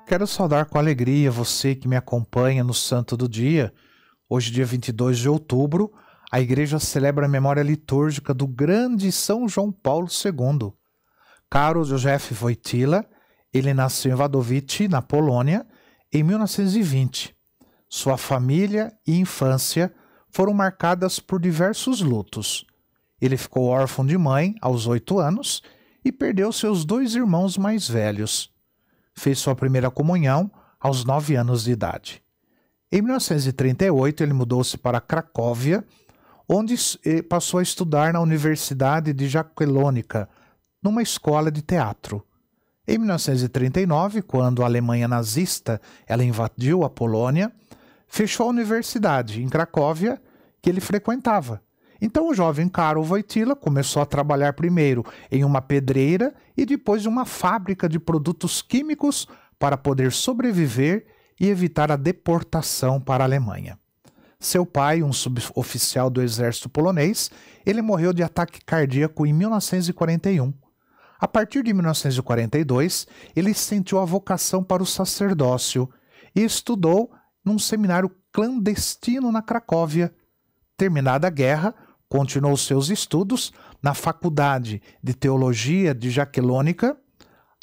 Quero saudar com alegria você que me acompanha no Santo do Dia. Hoje, dia 22 de outubro, a Igreja celebra a memória litúrgica do grande São João Paulo II. Karol Józef Wojtyła, ele nasceu em Wadowice, na Polônia, em 1920. Sua família e infância foram marcadas por diversos lutos. Ele ficou órfão de mãe aos 8 anos e perdeu seus 2 irmãos mais velhos. Fez sua primeira comunhão aos 9 anos de idade. Em 1938, ele mudou-se para Cracóvia, onde passou a estudar na Universidade de Jagiellônica, numa escola de teatro. Em 1939, quando a Alemanha nazista ela invadiu a Polônia, fechou a universidade em Cracóvia que ele frequentava. Então o jovem Karol Wojtyła começou a trabalhar primeiro em uma pedreira e depois em uma fábrica de produtos químicos para poder sobreviver e evitar a deportação para a Alemanha. Seu pai, um suboficial do exército polonês, ele morreu de ataque cardíaco em 1941. A partir de 1942, ele sentiu a vocação para o sacerdócio e estudou num seminário clandestino na Cracóvia. Terminada a guerra, continuou seus estudos na Faculdade de Teologia de Jagiellônica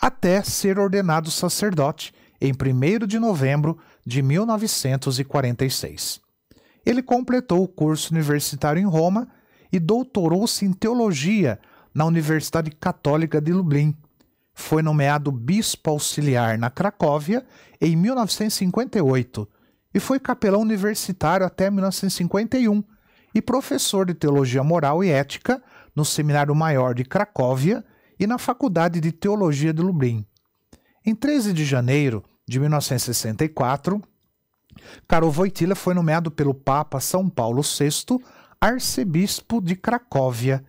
até ser ordenado sacerdote em 1º de novembro de 1946. Ele completou o curso universitário em Roma e doutorou-se em teologia na Universidade Católica de Lublin. Foi nomeado bispo auxiliar na Cracóvia em 1958 e foi capelão universitário até 1951 e professor de Teologia Moral e Ética no Seminário Maior de Cracóvia e na Faculdade de Teologia de Lublin. Em 13 de janeiro de 1964, Karol Wojtyła foi nomeado pelo Papa São Paulo VI arcebispo de Cracóvia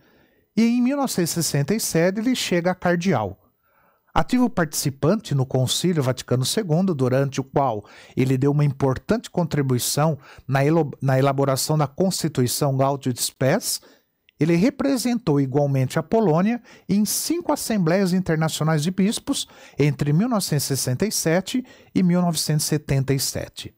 e em 1967 ele chega a cardeal. Ativo participante no Concílio Vaticano II, durante o qual ele deu uma importante contribuição na elaboração da Constituição Gaudium et Spes, ele representou igualmente a Polônia em 5 Assembleias Internacionais de Bispos entre 1967 e 1977.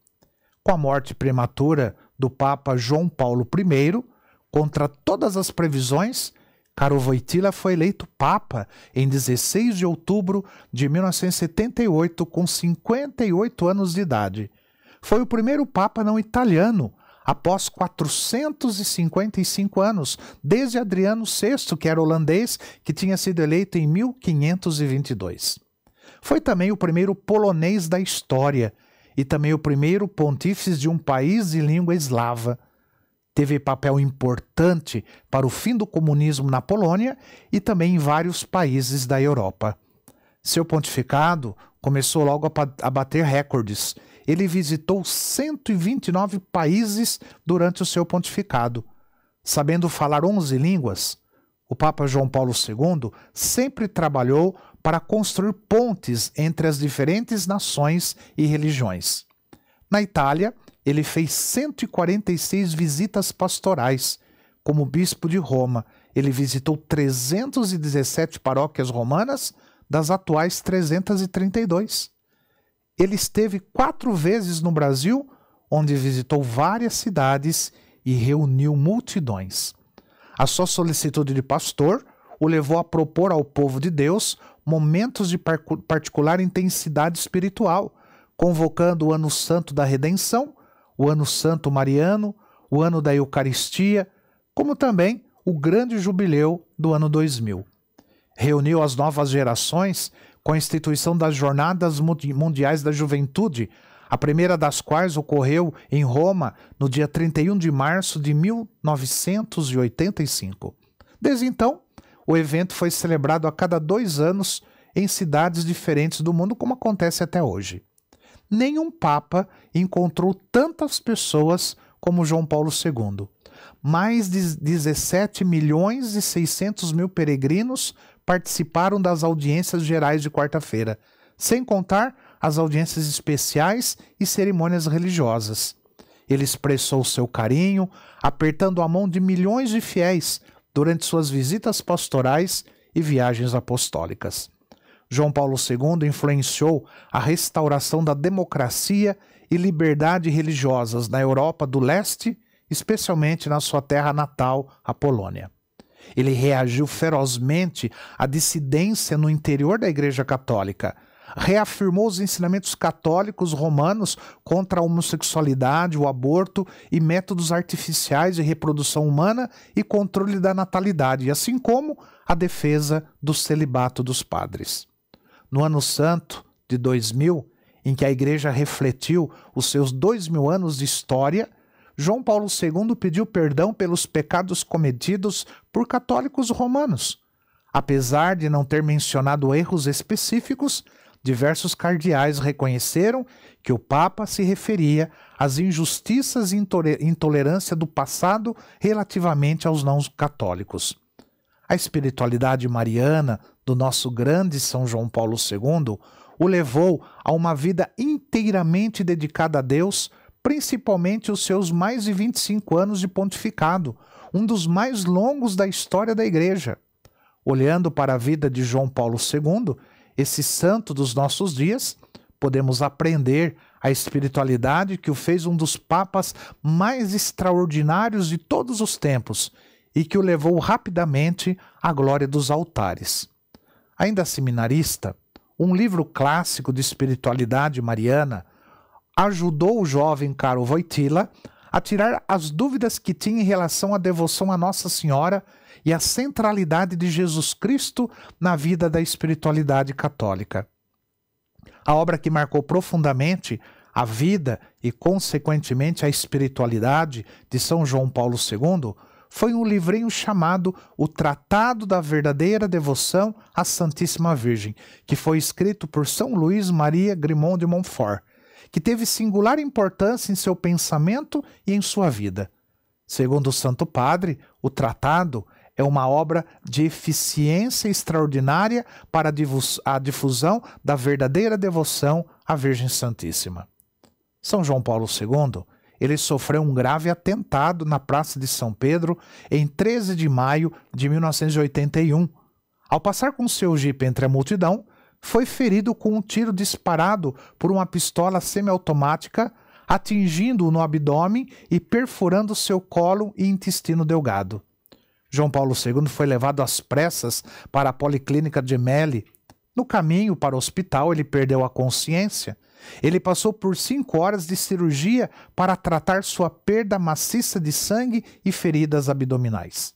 Com a morte prematura do Papa João Paulo I, contra todas as previsões, Karol Wojtyła foi eleito Papa em 16 de outubro de 1978, com 58 anos de idade. Foi o primeiro Papa não italiano, após 455 anos, desde Adriano VI, que era holandês, que tinha sido eleito em 1522. Foi também o primeiro polonês da história e também o primeiro pontífice de um país de língua eslava. Teve papel importante para o fim do comunismo na Polônia e também em vários países da Europa. Seu pontificado começou logo a bater recordes. Ele visitou 129 países durante o seu pontificado. Sabendo falar 11 línguas, o Papa João Paulo II sempre trabalhou para construir pontes entre as diferentes nações e religiões. Na Itália, ele fez 146 visitas pastorais. Como bispo de Roma, ele visitou 317 paróquias romanas, das atuais 332. Ele esteve 4 vezes no Brasil, onde visitou várias cidades e reuniu multidões. A sua solicitude de pastor o levou a propor ao povo de Deus momentos de particular intensidade espiritual, convocando o Ano Santo da Redenção, o Ano Santo Mariano, o Ano da Eucaristia, como também o grande jubileu do ano 2000. Reuniu as novas gerações com a instituição das Jornadas Mundiais da Juventude, a primeira das quais ocorreu em Roma no dia 31 de março de 1985. Desde então, o evento foi celebrado a cada 2 anos em cidades diferentes do mundo, como acontece até hoje. Nenhum Papa encontrou tantas pessoas como João Paulo II. Mais de 17 milhões e 600 mil peregrinos participaram das audiências gerais de quarta-feira, sem contar as audiências especiais e cerimônias religiosas. Ele expressou seu carinho, apertando a mão de milhões de fiéis durante suas visitas pastorais e viagens apostólicas. João Paulo II influenciou a restauração da democracia e liberdade religiosas na Europa do Leste, especialmente na sua terra natal, a Polônia. Ele reagiu ferozmente à dissidência no interior da Igreja Católica, reafirmou os ensinamentos católicos romanos contra a homossexualidade, o aborto e métodos artificiais de reprodução humana e controle da natalidade, assim como a defesa do celibato dos padres. No Ano Santo de 2000, em que a Igreja refletiu os seus 2000 anos de história, João Paulo II pediu perdão pelos pecados cometidos por católicos romanos. Apesar de não ter mencionado erros específicos, diversos cardeais reconheceram que o Papa se referia às injustiças e intolerância do passado relativamente aos não católicos. A espiritualidade mariana do nosso grande São João Paulo II o levou a uma vida inteiramente dedicada a Deus, principalmente os seus mais de 25 anos de pontificado, um dos mais longos da história da Igreja. Olhando para a vida de João Paulo II, esse santo dos nossos dias, podemos aprender a espiritualidade que o fez um dos papas mais extraordinários de todos os tempos e que o levou rapidamente à glória dos altares. Ainda seminarista, um livro clássico de espiritualidade mariana ajudou o jovem Karol Wojtyła a tirar as dúvidas que tinha em relação à devoção a Nossa Senhora e à centralidade de Jesus Cristo na vida da espiritualidade católica. A obra que marcou profundamente a vida e, consequentemente, a espiritualidade de São João Paulo II foi um livrinho chamado O Tratado da Verdadeira Devoção à Santíssima Virgem, que foi escrito por São Luís Maria Grimond de Montfort, que teve singular importância em seu pensamento e em sua vida. Segundo o Santo Padre, o tratado é uma obra de eficiência extraordinária para a difusão da verdadeira devoção à Virgem Santíssima. São João Paulo II, ele sofreu um grave atentado na Praça de São Pedro em 13 de maio de 1981. Ao passar com seu jipe entre a multidão, foi ferido com um tiro disparado por uma pistola semiautomática, atingindo-o no abdômen e perfurando seu colo e intestino delgado. João Paulo II foi levado às pressas para a Policlínica Gemelli. No caminho para o hospital, ele perdeu a consciência. Ele passou por 5 horas de cirurgia para tratar sua perda maciça de sangue e feridas abdominais.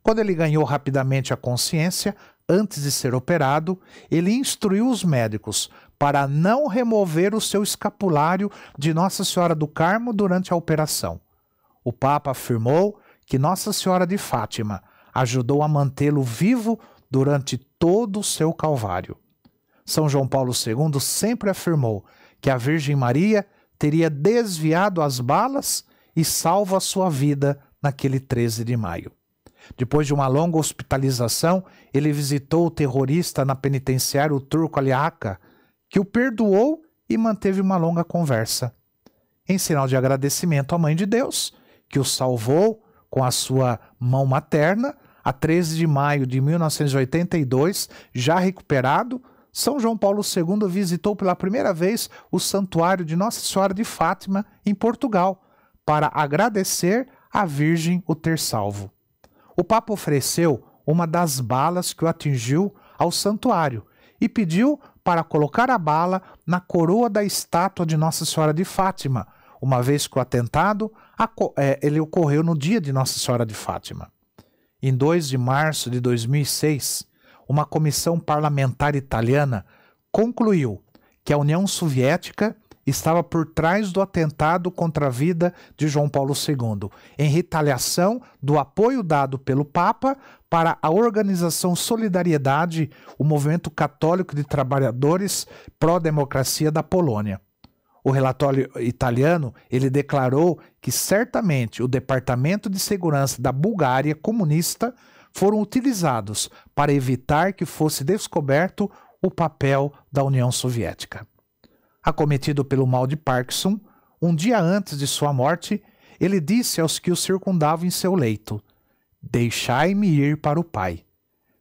Quando ele ganhou rapidamente a consciência, antes de ser operado, ele instruiu os médicos para não remover o seu escapulário de Nossa Senhora do Carmo durante a operação. O Papa afirmou que Nossa Senhora de Fátima ajudou a mantê-lo vivo durante todo o seu calvário. São João Paulo II sempre afirmou que a Virgem Maria teria desviado as balas e salvo a sua vida naquele 13 de maio. Depois de uma longa hospitalização, ele visitou o terrorista na penitenciária, o turco Ali Aka, que o perdoou e manteve uma longa conversa. Em sinal de agradecimento à Mãe de Deus, que o salvou com a sua mão materna, a 13 de maio de 1982, já recuperado, São João Paulo II visitou pela primeira vez o santuário de Nossa Senhora de Fátima, em Portugal, para agradecer à Virgem o ter salvo. O Papa ofereceu uma das balas que o atingiu ao santuário e pediu para colocar a bala na coroa da estátua de Nossa Senhora de Fátima, uma vez que o atentado ele ocorreu no dia de Nossa Senhora de Fátima. Em 2 de março de 2006, uma comissão parlamentar italiana concluiu que a União Soviética estava por trás do atentado contra a vida de João Paulo II, em retaliação do apoio dado pelo Papa para a organização Solidariedade, o movimento católico de trabalhadores pró-democracia da Polônia. O relatório italiano, ele declarou que certamente o Departamento de Segurança da Bulgária comunista foram utilizados para evitar que fosse descoberto o papel da União Soviética. Acometido pelo mal de Parkinson, um dia antes de sua morte, ele disse aos que o circundavam em seu leito: "Deixai-me ir para o Pai."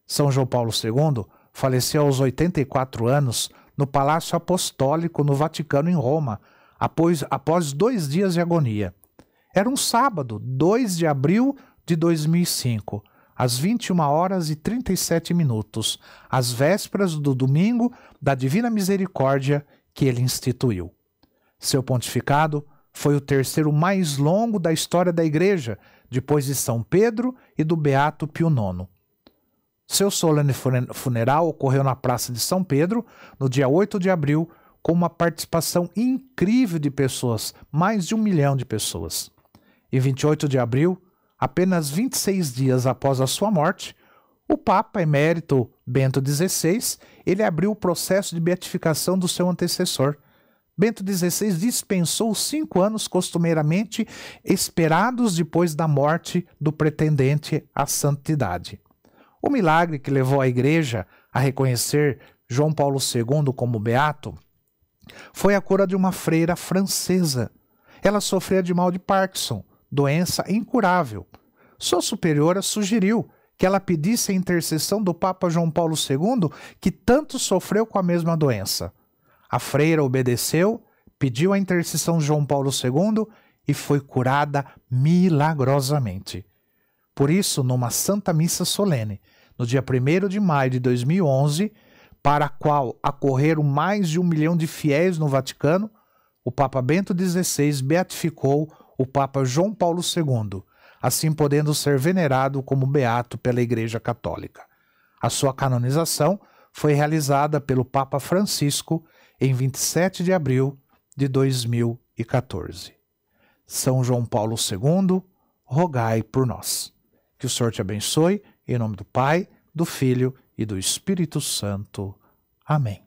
São João Paulo II faleceu aos 84 anos no Palácio Apostólico no Vaticano, em Roma, após 2 dias de agonia. Era um sábado, 2 de abril de 2005, às 21h37, às vésperas do domingo da Divina Misericórdia que ele instituiu. Seu pontificado foi o terceiro mais longo da história da Igreja, depois de São Pedro e do Beato Pio IX. Seu solene funeral ocorreu na Praça de São Pedro, no dia 8 de abril, com uma participação incrível de pessoas, mais de 1 milhão de pessoas. Em 28 de abril, apenas 26 dias após a sua morte, o Papa Emérito Bento XVI, ele abriu o processo de beatificação do seu antecessor. Bento XVI dispensou os 5 anos costumeiramente esperados depois da morte do pretendente à santidade. O milagre que levou a Igreja a reconhecer João Paulo II como beato foi a cura de uma freira francesa. Ela sofria de mal de Parkinson, doença incurável. Sua superiora sugeriu que ela pedisse a intercessão do Papa João Paulo II, que tanto sofreu com a mesma doença. A freira obedeceu, pediu a intercessão de João Paulo II e foi curada milagrosamente. Por isso, numa Santa Missa Solene, no dia 1º de maio de 2011, para a qual acorreram mais de 1 milhão de fiéis no Vaticano, o Papa Bento XVI beatificou o Papa João Paulo II, assim podendo ser venerado como beato pela Igreja Católica. A sua canonização foi realizada pelo Papa Francisco em 27 de abril de 2014. São João Paulo II, rogai por nós. Que o Senhor te abençoe, em nome do Pai, do Filho e do Espírito Santo. Amém.